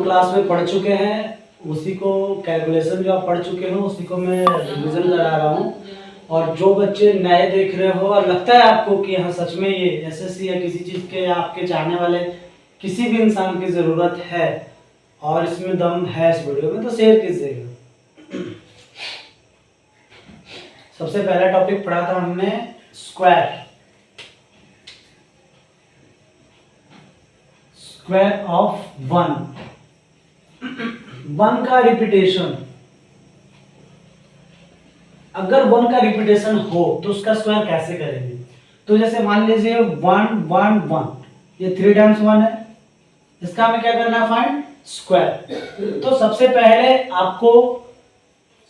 Class में पढ़ चुके हैं उसी को, कैलकुलेशन जो आप पढ़ चुके हो उसी को मैं रिविजन करा रहा हूँ। और जो बच्चे नए देख रहे हो और लगता है आपको कि हाँ सच में ये एसएससी या किसी चीज़ के आपके चाहने वाले किसी भी इंसान की ज़रूरत है और इसमें दम है इस वीडियो में, तो शेयर कीजिएगा। सबसे पहला टॉपिक पढ़ा था हमने स्क्वायर ऑफ 1 का रिपीटेशन। अगर 1 का रिपीटेशन हो तो उसका स्क्वायर कैसे करेंगे? तो जैसे मान लीजिए 1 1 1, ये 3 टाइम्स 1 है, इसका हमें क्या करना है? Find square. तो सबसे पहले आपको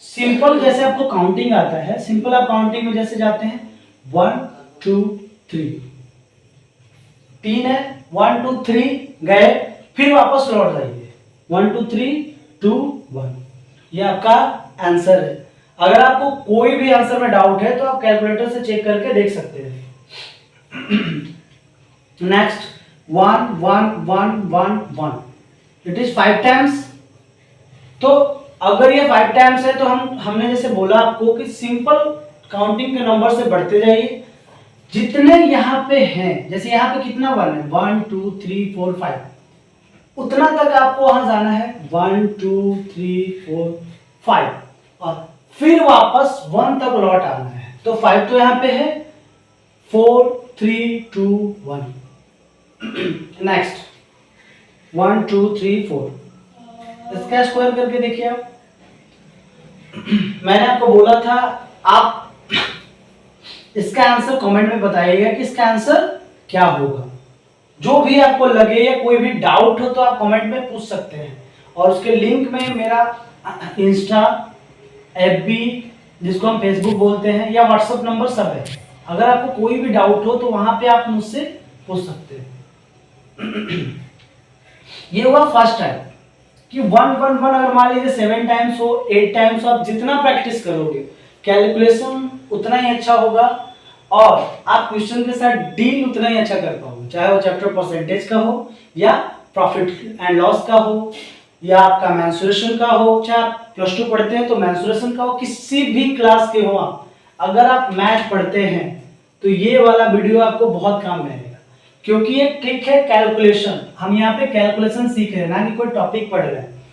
सिंपल, जैसे आपको काउंटिंग आता है, सिंपल आप काउंटिंग में जैसे जाते हैं 1 2 3, 3 है, 1 2 3 गए, फिर वापस लौट जाइए 1 2 3 2 1। ये आपका आंसर है। अगर आपको कोई भी आंसर में डाउट है तो आप कैलकुलेटर से चेक करके देख सकते हैं। Next 1 1 1 1 1, it is 5 times. तो अगर ये 5 टाइम्स है तो हमने जैसे बोला आपको कि सिंपल काउंटिंग के नंबर से बढ़ते जाइए, जितने यहाँ पे हैं, जैसे यहाँ पे कितना 1 है, 1 2 3 4 5, उतना तक आपको वहां जाना है 1 2 3 4 5, और फिर वापस 1 तक लौट आना है। तो 5 तो यहाँ पे है, 4 3 2 1। नेक्स्ट 1 2 3 4, इसका स्क्वायर करके देखिए आप। मैंने आपको बोला था आप इसका आंसर कमेंट में बताइएगा कि इसका आंसर क्या होगा। जो भी आपको लगे या कोई भी डाउट हो तो आप कमेंट में पूछ सकते हैं, और उसके लिंक में मेरा इंस्टा, एफबी जिसको हम फेसबुक बोलते हैं, या व्हाट्सएप नंबर सब है। अगर आपको कोई भी डाउट हो तो वहां पे आप मुझसे पूछ सकते हैं। ये हुआ फर्स्ट टाइम कि 1 1 1। अगर मान लीजिए 7 टाइम्स हो, 8 टाइम्स हो, आप जितना प्रैक्टिस करोगे कैलकुलेशन उतना ही अच्छा होगा, और आप क्वेश्चन के साथ डील उतना ही अच्छा कर पाओगे, चाहे वो चैप्टर परसेंटेज का हो, या प्रॉफिट एंड लॉस का हो, या आपका मेंसुरेशन का हो, चाहे आप +2 पढ़ते हैं तो मेंसुरेशन का हो, किसी भी क्लास के हो आप, अगर आप मैथ पढ़ते हैं तो ये वाला वीडियो आपको बहुत काम में आएगा, क्योंकि ये ट्रिक है कैलकुलेशन। हम यहाँ पे कैलकुलेशन सीख रहे हैं, ना कि कोई टॉपिक पढ़ रहे हैं।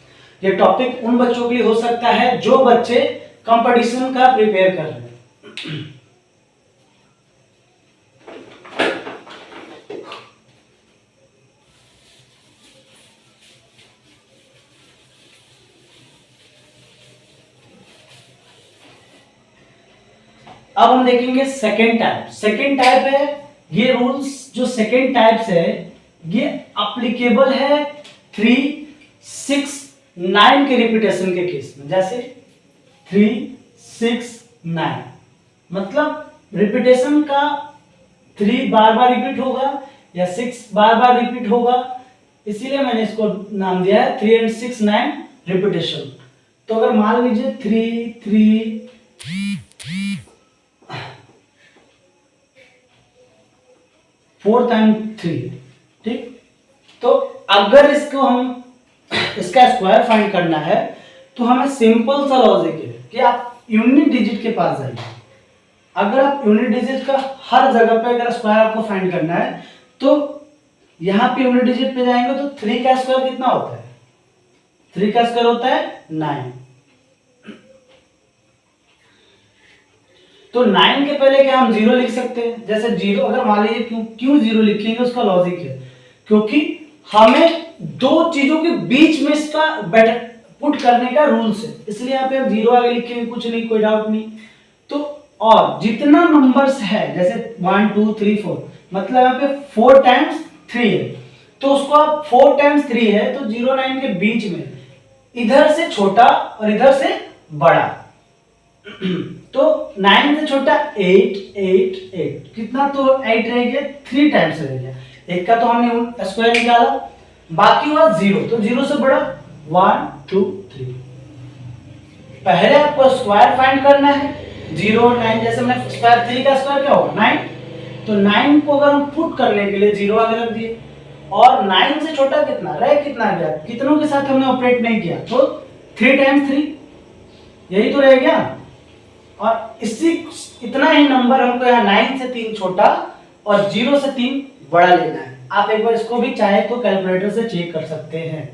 ये टॉपिक उन बच्चों के लिए हो सकता है जो बच्चे कंपटीशन का प्रिपेयर कर रहे हैं। अब हम देखेंगे सेकेंड टाइप। सेकेंड टाइप है, ये रूल्स जो सेकेंड टाइप्स है ये अप्लीकेबल है 3 6 9 के रिपीटेशन के केस में। जैसे 3 6 9, मतलब रिपीटेशन का 3 बार बार रिपीट होगा या 6 बार बार रिपीट होगा, इसीलिए मैंने इसको नाम दिया है 3 and 6 9 रिपीटेशन। तो अगर मान लीजिए 3 3 4 टाइम्स 3, ठीक। तो अगर इसको हम इसका स्क्वायर फाइंड करना है तो हमें सिंपल सा लॉजिक है कि आप यूनिट डिजिट के पास जाइए। अगर आप यूनिट डिजिट का हर जगह पे अगर स्क्वायर आपको फाइंड करना है तो यहाँ पे यूनिट डिजिट पे जाएंगे तो 3 का स्क्वायर कितना होता है? 3 का स्क्वायर होता है 9। तो 9 के पहले क्या हम 0 लिख सकते हैं? जैसे 0, अगर मान लीजिए क्यों 0 लिखेंगे, उसका लॉजिक है क्योंकि हमें दो चीजों के बीच में इसका पुट करने का रूल्स है, इसलिए यहाँ पे हम 0 आगे लिखेंगे, कुछ नहीं, कोई डाउट नहीं। तो और जितना नंबर्स है जैसे 1 2 3 4, मतलब यहाँ पे 4 टाइम्स 3 है, तो उसको आप 4 टाइम्स 3 है तो 0 9 के बीच में इधर से छोटा और इधर से बड़ा। तो 9 से छोटा 8 8 8, कितना? तो 8 रह गया, 3 टाइम्स रह गया। एक का तो हमने स्क्वायर निकाला, बाकी हुआ 0, तो 0 से बड़ा 1 2 3। पहले आपको स्क्वायर फाइंड करना है 0 9, जैसे मैंने स्क्वायर 3 का स्क्वायर क्या होगा 9, तो 9 को अगर हम पुट करने के लिए 0 आगे रख दिए, और 9 से छोटा कितना रह कितना गया, कितनों के साथ हमने ऑपरेट नहीं किया, तो 3 टाइम्स 3 यही तो रह गया। और इसी इतना ही नंबर हमको यहाँ 9 से 3 छोटा और 0 से 3 बड़ा लेना है। आप एक बार इसको भी चाहे तो कैलकुलेटर से चेक कर सकते हैं।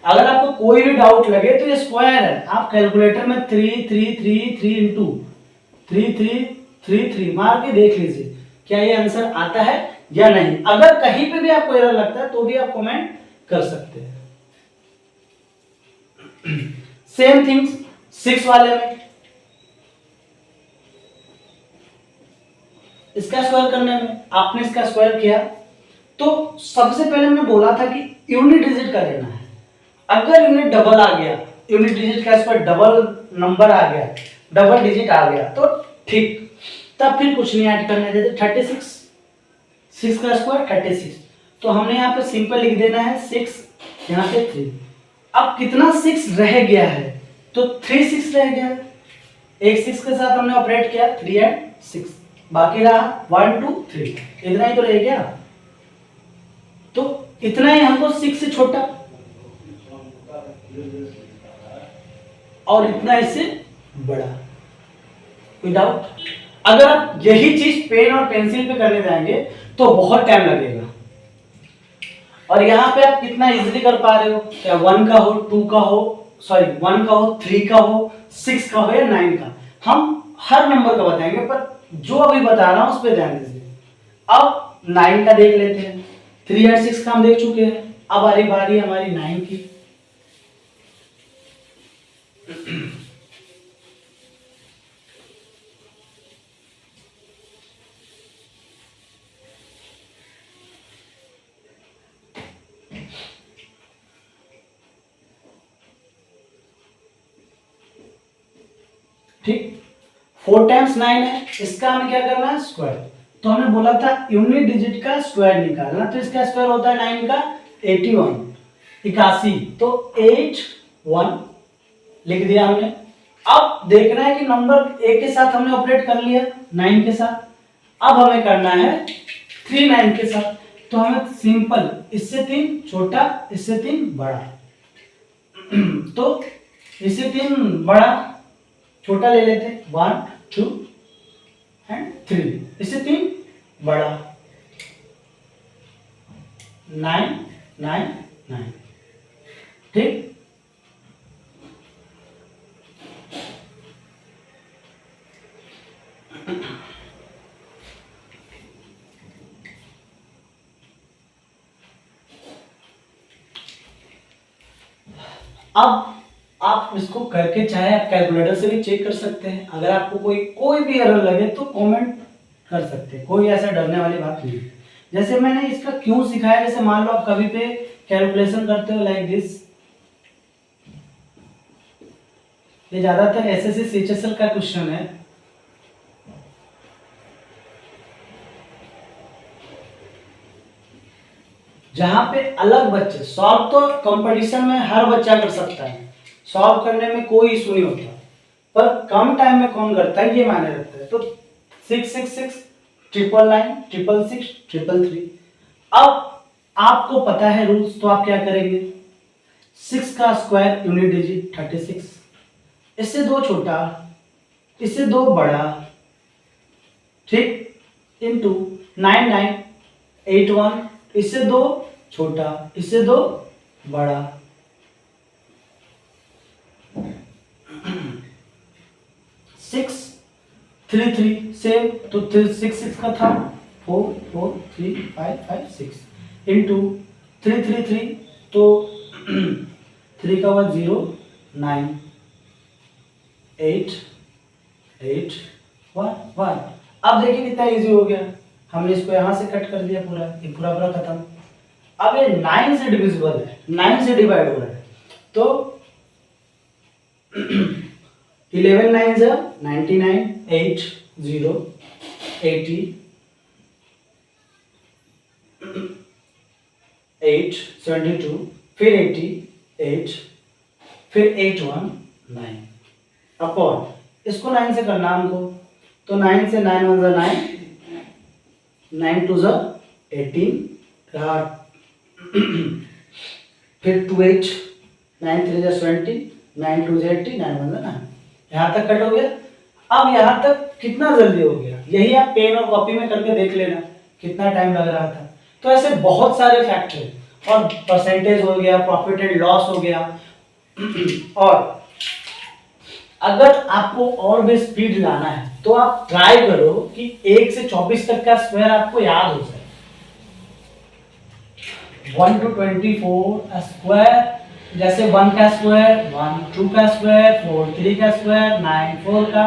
अगर आपको कोई भी डाउट लगे तो ये स्क्वायर है, आप कैलकुलेटर में 3 3 3 3 इंटू 3 3 3 3 मार के देख लीजिए क्या ये आंसर आता है या नहीं। अगर कहीं पे भी आपको एरर लगता है तो भी आप कमेंट कर सकते हैं। सेम थिंग्स 6 वाले में, इसका स्क्वायर करने में आपने इसका स्क्वायर किया तो सबसे पहले मैंने बोला था कि यूनिट डिजिट का लेना है। अगर यूनिट डबल आ गया, यूनिट डिजिट का स्क्वायर डबल नंबर आ गया, डबल डिजिट आ गया तो ठीक, तब फिर कुछ नहीं ऐड करना। जैसे 36, 6 का स्क्वायर 36, तो हमने यहाँ पे सिंपल लिख देना है 6, यहाँ पे 3। अब कितना 6 रह गया है, तो 3 6 रह गया, एक 6 के साथ हमने ऑपरेट किया 3 एंड 6, बाकी रहा 1 2 3, इतना ही तो रह गया। तो इतना ही हमको 6 से छोटा और इतना इससे बड़ा। कोई डाउट? अगर आप यही चीज पेन और पेंसिल पे करने जाएंगे तो बहुत टाइम लगेगा। और यहाँ पे आप कितना इजीली कर पा रहे हो, क्या 1 का हो, 2 का हो, सॉरी 1 का हो, 3 का हो, 6 का हो या 9 का। हम हर नंबर का बताएंगे पर जो अभी बता रहा हूं उस पर ध्यान दीजिए। अब 9 का देख लेते हैं, 3 और 6 का हम देख चुके हैं। अब आ रही बारी हमारी 9 की। ठीक, 4 टाइम्स 9 है, इसका हमें क्या करना है स्क्वायर। तो हमने बोला था यूनिट डिजिट का स्क्वायर निकालना, तो इसका स्क्वायर होता है 9 का 81, 81, तो 81 लिख दिया हमने। अब देखना है कि नंबर एक के साथ हमने ऑपरेट कर लिया 9 के साथ, अब हमें करना है 3 9 के साथ। तो हमें सिंपल इससे 3 छोटा, इससे 3 बड़ा, तो इससे 3 बड़ा छोटा ले लेते, 1 2 एंड 3, इससे 3 बड़ा, 9 9 9। ठीक, अब आप इसको करके चाहे आप कैलकुलेटर से भी चेक कर सकते हैं। अगर आपको कोई भी एरर लगे तो कमेंट कर सकते हैं, कोई ऐसा डरने वाली बात नहीं है। जैसे मैंने इसका क्यों सिखाया, जैसे मान लो आप कभी पे कैलकुलेशन करते हो लाइक दिस, ये ज्यादातर एसएससी सीएचएसएल का क्वेश्चन है। जहां पे अलग बच्चे सॉल्व, तो कंपटीशन में हर बच्चा कर सकता है, सॉल्व करने में कोई इशू नहीं होता, पर कम टाइम में कौन करता है ये मायने रखता है। तो 666 999 666 333। अब आपको पता है रूल्स, तो आप क्या करेंगे, 6 का स्क्वायर यूनिट डिजिट 36, इससे 2 छोटा, इससे 2 बड़ा, ठीक, इंटू 9981, इससे 2 छोटा, इससे 2 बड़ा, 633 सेम, तो 6 6 का था 4 4 3 5 5 6 इंटू 333, तो 3 का 1 0 9 8 8 1 1। अब देखिए कितना इजी हो गया, हमने इसको यहां से कट कर दिया, पूरा ये पूरा पूरा खत्म। अब ये 9 से डिविजिबल है, 9 से डिवाइड हो रहा है, तो 11 9 is 99, 8 0 80 8 72, फिर 80 8, फिर 8 1 9 अपॉन, इसको 9 से करना हमको, तो 9 से 9 1 9, 9 2 18 रहा फिर 2 8, 9 3 जा 20, 9 2 जा 80, 9 1 जा 9। यहाँ तक कट हो गया। अब यहाँ तक कितना जल्दी हो गया, यही आप पेन और कॉपी में करके देख लेना कितना टाइम लग रहा था। तो ऐसे बहुत सारे फैक्टर, और परसेंटेज हो गया, प्रॉफिट एंड लॉस हो गया। और अगर आपको और भी स्पीड लाना है तो आप ट्राई करो कि 1 से 24 तक का स्क्वायर आपको याद हो जाए। 1 to 24 स्क्वायर, जैसे 1 का स्क्वायर 1, 2 का स्क्वायर 4, 3 का स्क्वायर 9, 4 का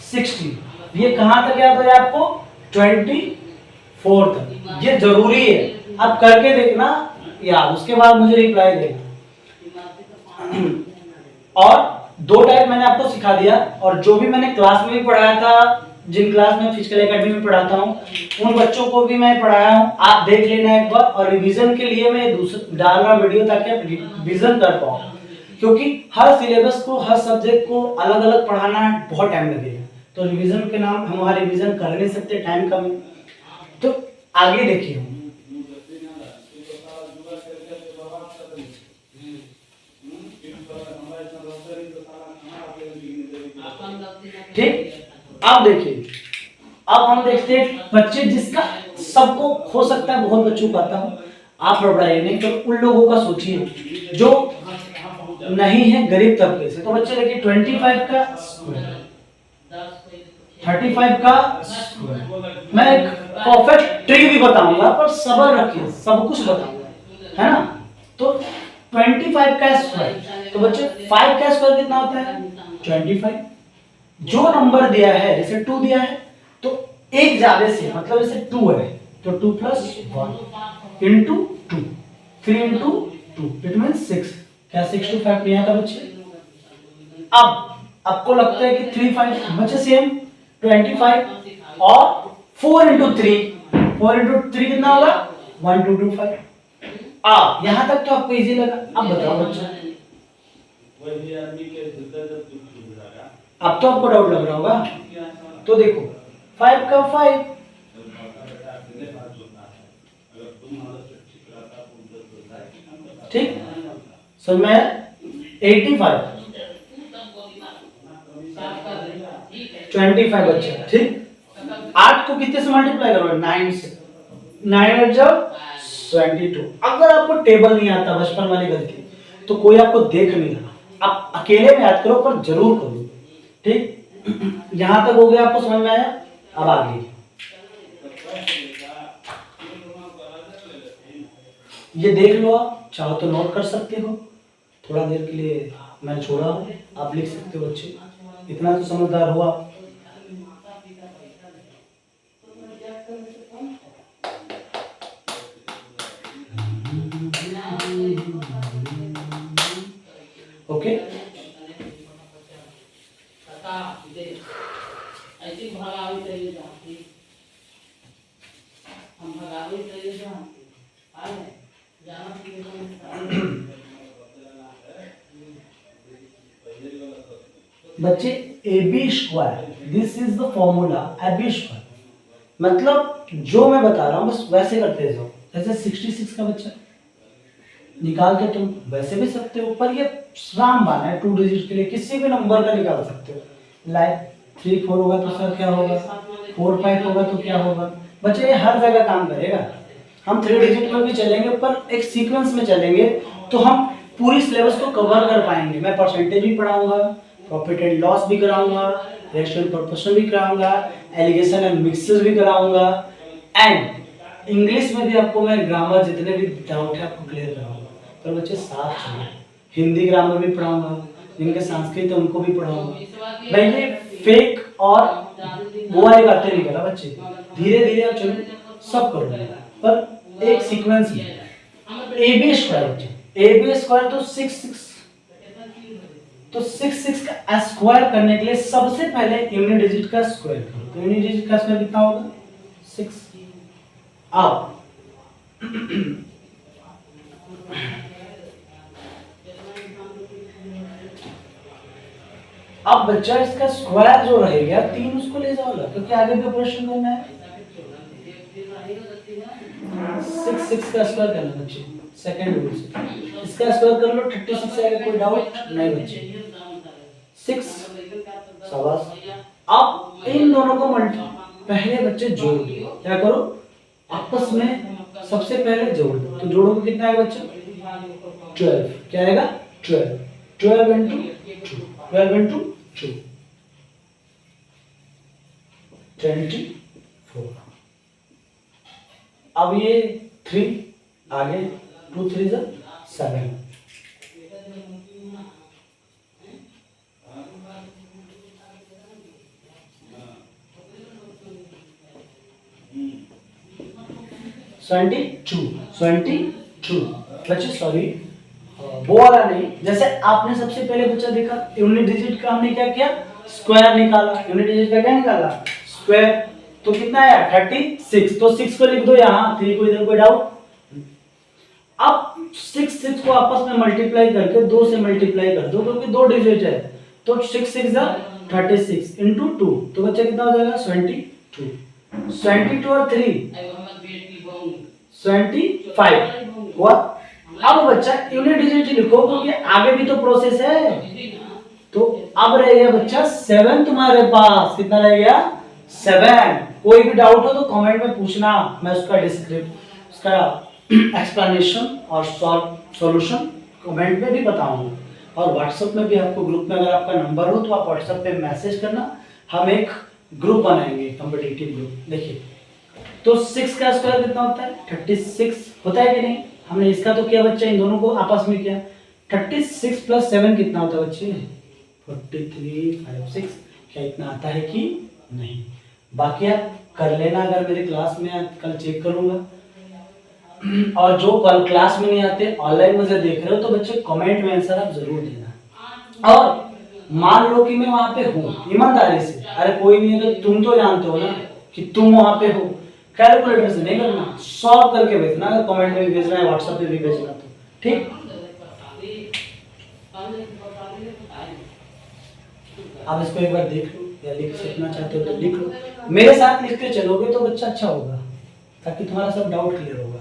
60। ये कहां तक याद है आपको? 24 तक। ये जरूरी है, आप करके देखना याद, उसके बाद मुझे रिप्लाई देना। और 2 टाइप मैंने आपको सिखा दिया, और जो भी मैंने क्लास में भी पढ़ाया था, जिन क्लास में फिजिकल एकेडमी में पढ़ाता हूँ, उन बच्चों को भी मैं पढ़ाया हूँ। आप देख लेना एक बार, और रिवीजन के लिए मैं डाल रहा वीडियो ताकि आप रिवीजन कर पाओ, क्योंकि हर सिलेबस को, हर सब्जेक्ट को अलग अलग पढ़ाना है, बहुत टाइम लगेगा। तो रिवीजन के नाम हम वहाँ रिवीजन कर नहीं सकते, टाइम कम है। तो आगे देखिए, ठीक। अब देखिए, अब हम देखते हैं बच्चे जिसका सबको हो सकता है, बहुत बच्चों को आता हो, आप घबराइए नहीं। तो उन लोगों का सोचिए जो नहीं है गरीब तबके से। तो बच्चे देखिए 25 का स्क्वायर, 35 का स्क्वायर। मैं एक परफेक्ट ट्रिक भी बताऊंगा, पर सब्र रखिए, सब कुछ बताऊंगा, है ना। तो 25 का स्क्वायर, तो बच्चे 5 का स्क्वायर कितना होता है? 25। जो नंबर दिया है, जैसे 2 दिया है तो एक ज्यादा से, मतलब जैसे 2 है तो 2 + 1 इंटू 2, 3 इंटू 2, इट मीन 6। क्या 6 to 5 नहीं आता बच्चे? अब आपको लगता है कि 3 5 बच्चे सेम 25 और 4 इंटू 3, 4 इंटू 3 कितना होगा? 1 2 2 5। अब यहां तक तो आपको इजी लगा। अब बताओ बच्चे, अब तो आपको डाउट लग रहा होगा। तो देखो 5 का 5, ठीक। सो मैं 85, 25 बच्चा, ठीक। 8 को कितने से मल्टीप्लाई करोगे? 9 से। 9 जब 22। अगर आपको टेबल नहीं आता, बचपन वाली गलती, तो कोई आपको देख नहीं रहा, आप अकेले में याद करो, पर जरूर करो, ठीक। यहां तक हो गया, आपको समझ में आया? अब आगे ये देख लो, आप चाहो तो नोट कर सकते हो। थोड़ा देर के लिए मैं छोड़ा हूं, आप लिख सकते हो बच्चे, इतना तो समझदार हो आप। ओके, बच्चे AB square, this is the formula AB square. मतलब जो मैं बता रहा हूँ बस वैसे करते जाओ। जैसे 66 का बच्चा निकाल के तुम वैसे भी सकते हो, पर ये रामबाण है 2 डिजिट के लिए, किसी भी नंबर का निकाल सकते हो। लाइक 3 4 होगा तो सर क्या होगा? 4 5 होगा तो क्या होगा? बच्चे ये हर जगह काम करेगा। हम 3 डिजिट में भी चलेंगे, पर एक सीक्वेंस में चलेंगे तो हम पूरी सिलेबस को कवर कर पाएंगे। मैं परसेंटेज भी पढ़ाऊंगा, प्रॉफिट एंड लॉस भी कराऊंगा, रेशियो एंड प्रोपोर्शन भी कराऊंगा, एलिगेशन एंड मिक्सेस भी कराऊंगा, एंड इंग्लिश में भी आपको मैं ग्रामर जितने भी डाउट है आपको क्लियर कराऊंगा। पर बच्चे साथ चलो, हिंदी ग्रामर भी पढ़ाऊंगा, जिनके संस्कृत है उनको भी पढ़ाऊंगा। मैं ये फेक और वो वाली बातें नहीं कर रहा बच्चे, धीरे धीरे आप चलो, सब करोगे, पर एक सीक्वेंस में। AB स्क्वायर बच्चे, AB स्क्वायर तो 6 6, तो 6 6 का स्क्वायर करने के लिए सबसे पहले यूनिट डिजिट का स्क्वायर करो। तो यूनिट डिजिट का स्क्वायर कितना होगा? 6। अब अब बच्चा इसका स्क्वायर जो रहेगा 3 उसको ले जाओ, क्योंकि आगे भी ऑपरेशन करना है। 6 6 का स्क्वायर करना बच्चे, सेकंड रूल से। इसका स्क्वायर कर लो 36 आएगा, कोई डाउट नहीं बच्चे। 6 शाबाश। अब इन दोनों को पहले बच्चे जोड़ दो। क्या करो, आपस में सबसे पहले जोड़ दो। तो जोड़ोगे कितना आएगा बच्चे? 12। क्या आएगा? 12। 12 इंटू 2, 12 इंटू 2 24। अब ये 3 आगे, 2 3 7। ट्वेंटी टू बच्चे, सॉरी वो वाला नहीं। जैसे आपने सबसे पहले बच्चा देखा यूनिट डिजिट का हमने क्या किया? स्क्वायर निकाला। यूनिट डिजिट का क्या निकाला? स्क्वायर। तो कितना आया? 36। तो 6 को लिख दो यहाँ, 3 को इधर, कोई डाउट? अब 6 को आपस में मल्टीप्लाई करके 2 से मल्टीप्लाई कर दो, क्योंकि 2 डिजिट है। तो 6 6 36 इंटू 2, तो बच्चा कितना हो जाएगा? 22। 22 और 3 25 हुआ। अब बच्चा यूनिट डिजिट लिखो, क्योंकि आगे भी तो प्रोसेस है। तो अब रह गया बच्चा 7 तुम्हारे पास। कितना रह गया? 7। कोई भी डाउट हो तो कमेंट में पूछना, मैं उसका डिस्क्रिप्शन, उसका एक्सप्लेनेशन और सॉल्यूशन कमेंट में भी बताऊंगा। और व्हाट्सएप में भी आपको ग्रुप में अगर आपका नंबर हो तो आप व्हाट्सएप पे मैसेज करना, हम एक ग्रुप बनाएंगे, कॉम्पिटिटिव ग्रुप। देखिए, तो 6 का स्क्वायर कितना होता है? 36 होता है कि नहीं? हमने इसका तो किया बच्चा, इन दोनों को आपस में किया। 36 प्लस 7 कितना होता है बच्चे? 43 56। क्या इतना आता है कि नहीं? बाकी आप कर लेना, अगर मेरे क्लास में कल चेक करूंगा। और जो कल क्लास में नहीं आते, ऑनलाइन मुझे देख रहे हो, तो बच्चे कमेंट में आंसर आप जरूर देना। और मान लो कि मैं वहां पे हूँ, ईमानदारी से, अरे कोई नहीं है तो तुम तो जानते हो ना कि तुम वहां पे हो, कैलकुलेटर से नहीं करना, सॉल्व करके भेजना। अगर कमेंट में भी भेजना है, व्हाट्सएप पे भी भेजना, तो ठीक। आप इसको एक बार देख लो, या लिख सकना चाहते हो तो लिख लो। मेरे साथ लिखते चलोगे तो बच्चा अच्छा होगा, ताकि तुम्हारा सब डाउट क्लियर होगा।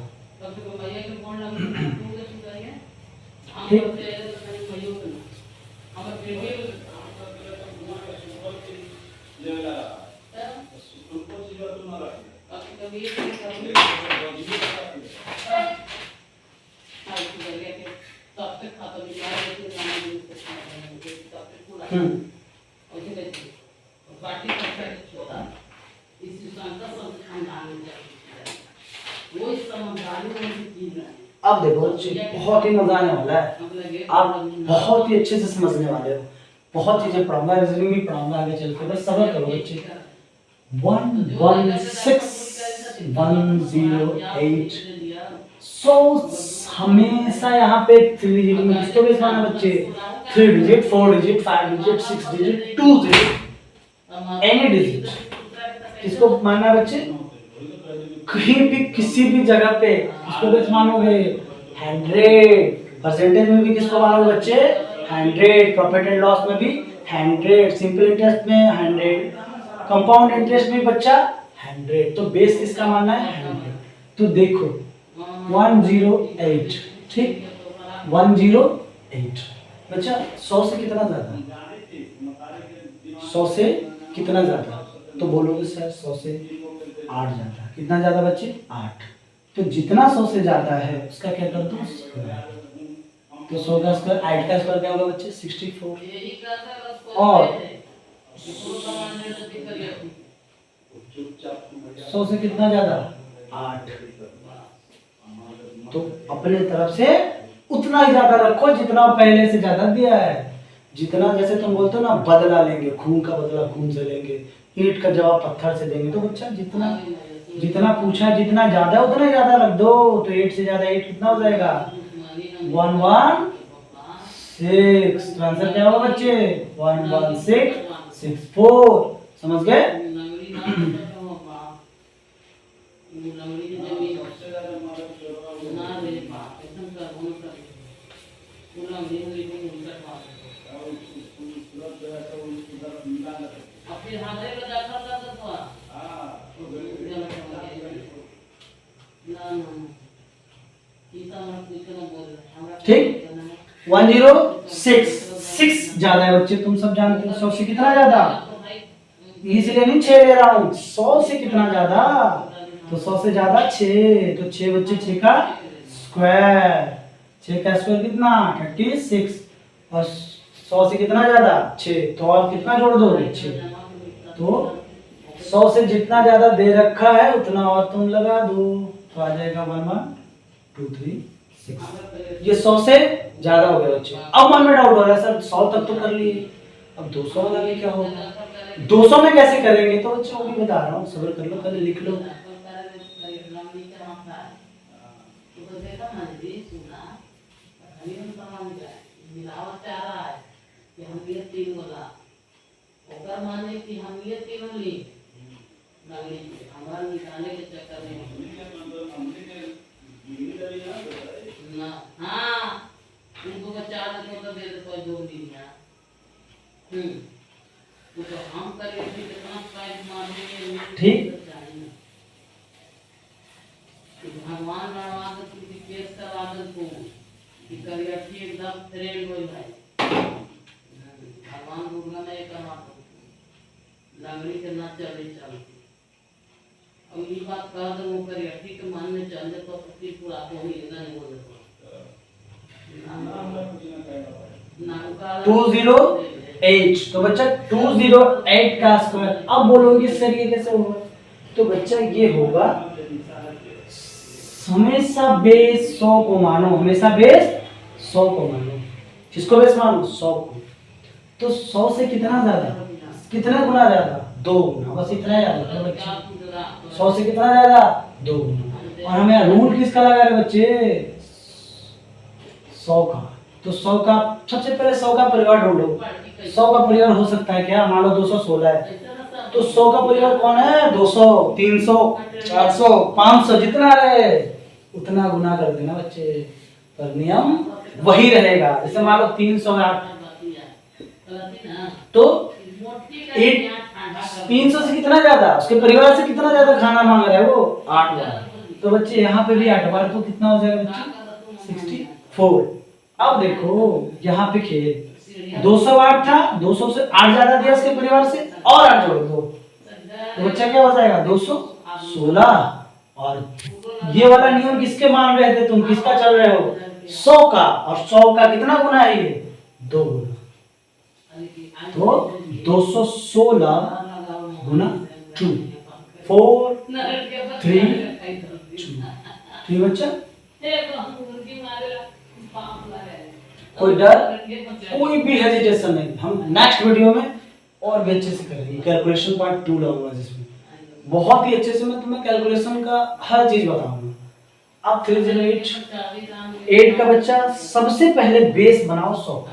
ठीक। अब देखो बच्चे, बहुत ही मजा आने वाला है। आप बहुत ही अच्छे से समझने वाले हो। बहुत चीजें पढ़ाऊंगा, रीजनिंग भी पढ़ाऊंगा आगे चल के, बस सब्र करो बच्चे। 116 108। सो हमेशा यहाँ पे 3 डिजिट में किसको बेस माना बच्चे? 3 digit, 4 digit, 5 digit, 6 digit, 2 digit, any digit किसको मानना बच्चे? कहीं भी किसी भी जगह पे किसको बेस मानोगे? 100। परसेंटेज में भी किसको मानोगे बच्चे? 100। प्रॉफिट एंड लॉस में भी 100। सिंपल इंटरेस्ट में 100। कंपाउंड इंटरेस्ट में बच्चा 100। तो बेस किसका मानना है? 100। तो देखो 108, ठीक, 108 बच्चा। 100 से कितना ज्यादा? 100 से कितना ज्यादा? तो बोलोगे सर 100 से 8 ज्यादा। कितना ज्यादा बच्चे? 8। तो जितना 100 से ज्यादा है उसका क्या कर दो? स्क्वायर। तो 100 का स्क्वायर, 8 का स्क्वायर क्या होगा बच्चे? 64। और 100 से कितना ज्यादा? 8। तो अपने तरफ से उतना ही ज्यादा रखो जितना पहले से ज्यादा दिया है। जितना, जैसे तुम बोलते हो ना, बदला लेंगे, खून का बदला खून से लेंगे, ईंट का जवाब पत्थर से देंगे। तो बच्चा जितना जितना पूछा, जितना ज्यादा उतना ही ज्यादा रख दो। तो 8 से ज्यादा 8 कितना हो जाएगा? 116। तो आंसर क्या होगा बच्चे? 11664। समझ गए? ठीक, 106, 6 ज्यादा है बच्चे, तुम सब जानते हो 100 से कितना ज्यादा, इसलिए नहीं 6 ले रहा हूं, 100 से कितना ज्यादा, तो 100 से ज्यादा 6, तो 6 बच्चे 6 का स्क्वायर, 6 का स्क्वायर कितना 36, और 100 से कितना ज्यादा 6, तो और कितना जोड़ दोगे 6, तो 100 से जितना ज्यादा दे रखा है उतना और तुम लगा दो, तो आ जाएगा 1 1 2 3 6। ये 100 से ज्यादा हो गया बच्चे। अब मन में डाउट हो रहा है सर 100 तक तो कर लिए, अब 200 वाला में क्या होगा, 200 में कैसे करेंगे, तो बच्चे वो भी बता रहा हूँ, सब्र कर लो, पहले लिख लो। ठीक, भगवान केस को एकदम ट्रेंड हो जाए, भगवान रुकना नहीं करना, लंगड़ी के ना चले चल, अब ये बात कह दो वो करिए ठीक मान में चल दे तो पति पूरा हो ही नहीं बोल दे, 208, तो बच्चा 208 का स्क्वायर, अब बोलोगे सर ये कैसे होगा, तो बच्चा ये होगा, हमेशा बेस 100 को मानो, हमेशा बेस 100 को मानो, किसको बेस मानो 100 को, तो 100 से कितना ज्यादा, कितना गुना ज्यादा 2 गुना, बस इतना याद रखो बच्चे, 100 से कितना ज्यादा 2 गुना, और हमें रूल किसका लगा रहे बच्चे 100 का, तो 100 का सबसे पहले 100 का परिवार ढूंढो, 100 का परिवार हो सकता है क्या, मान लो 216 है, तो 100 का परिवार कौन है 200, 300, 400, 500, जितना रहे उतना गुना कर देना बच्चे, पर नियम वही रहेगा, जैसे मान लो 308, तो 300 से कितना ज्यादा, उसके परिवार से कितना ज्यादा खाना मांग रहा है वो 8 बार, तो बच्चे यहाँ पे भी 8 बार, तो कितना हो जाएगा बच्चे 64। अब देखो यहाँ पे खेल 208 था, 200 से 8 ज्यादा दिया उसके परिवार से, और 8 जोड़ दो, तो बच्चा क्या हो जाएगा 216, और ये वाला नियम किसके मान रहे थे तुम, किसका चल रहे हो 100 का, और 100 का कितना गुना है ये 2 गुना, तो 216 गुना 2, 4 3 2, ठीक बच्चा, कोई डर कोई भी हेजिटेशन नहीं, हम नेक्स्ट वीडियो में और भी अच्छे से करेंगे, कैलकुलेशन पार्ट 2 लाऊंगा जिसमें बहुत ही अच्छे से मैं तुम्हें कैलकुलेशन का हर चीज बताऊंगा। अब 308 का बच्चा सबसे पहले बेस बनाओ 100 का,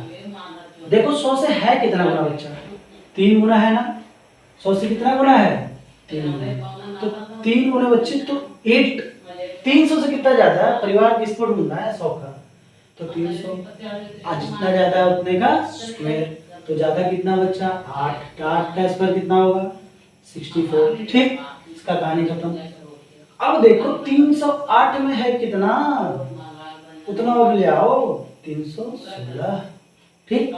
देखो 100 से है कितना गुना बच्चा, 3 गुना है ना, 100 से कितना गुना है 3 गुना, तो 3 गुना बच्चे, तो 8, 300 से कितना ज्यादा है, परिवार किस पर ढूंढना है 100 का, तो 300, आज जितना ज्यादा है उतने का स्क्वायर, तो ज्यादा कितना बच्चा 8, 8 का स्क्वायर कितना होगा 64, ठीक, इसका कहानी खत्म। अब देखो 308 में है कितना, उतना अब ले आओ 316, ठीक,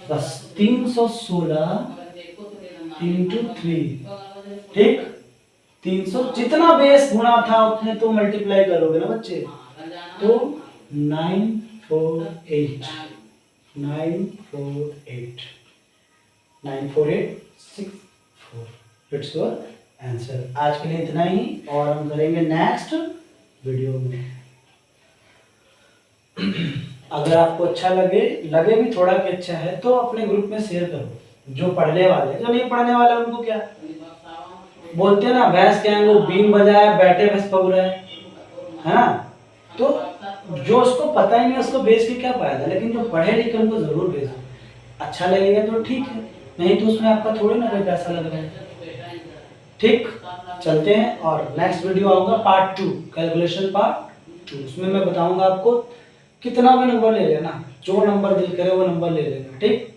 बस 316 इंटू 3, ठीक, 300 जितना बेस गुना था उतने तो मल्टीप्लाई करोगे ना बच्चे, तो 948 94864, इट्स योर आंसर। आज के लिए इतना ही, और हम करेंगे नेक्स्ट वीडियो में। अगर आपको अच्छा लगे भी थोड़ा कि अच्छा है, तो अपने ग्रुप में शेयर करो, जो पढ़ने वाले, जो नहीं पढ़ने वाले उनको क्या बोलते हैं ना, भैंस क्या है वो बीन बजाए बैठे भैंस पग रहा है ना, तो जो उसको पता ही नहीं उसको बेच के क्या फायदा, लेकिन जो पढ़े लिखे उनको जरूर भेजो, अच्छा लगेगा तो ठीक है, नहीं तो उसमें आपका थोड़ी ना कोई पैसा लग रहा है, ठीक। चलते हैं, और नेक्स्ट वीडियो आऊंगा पार्ट 2, कैलकुलेशन पार्ट 2, उसमें मैं बताऊंगा आपको कितना भी नंबर ले लेना, जो नंबर दिल करे वो नंबर ले लेना, ठीक।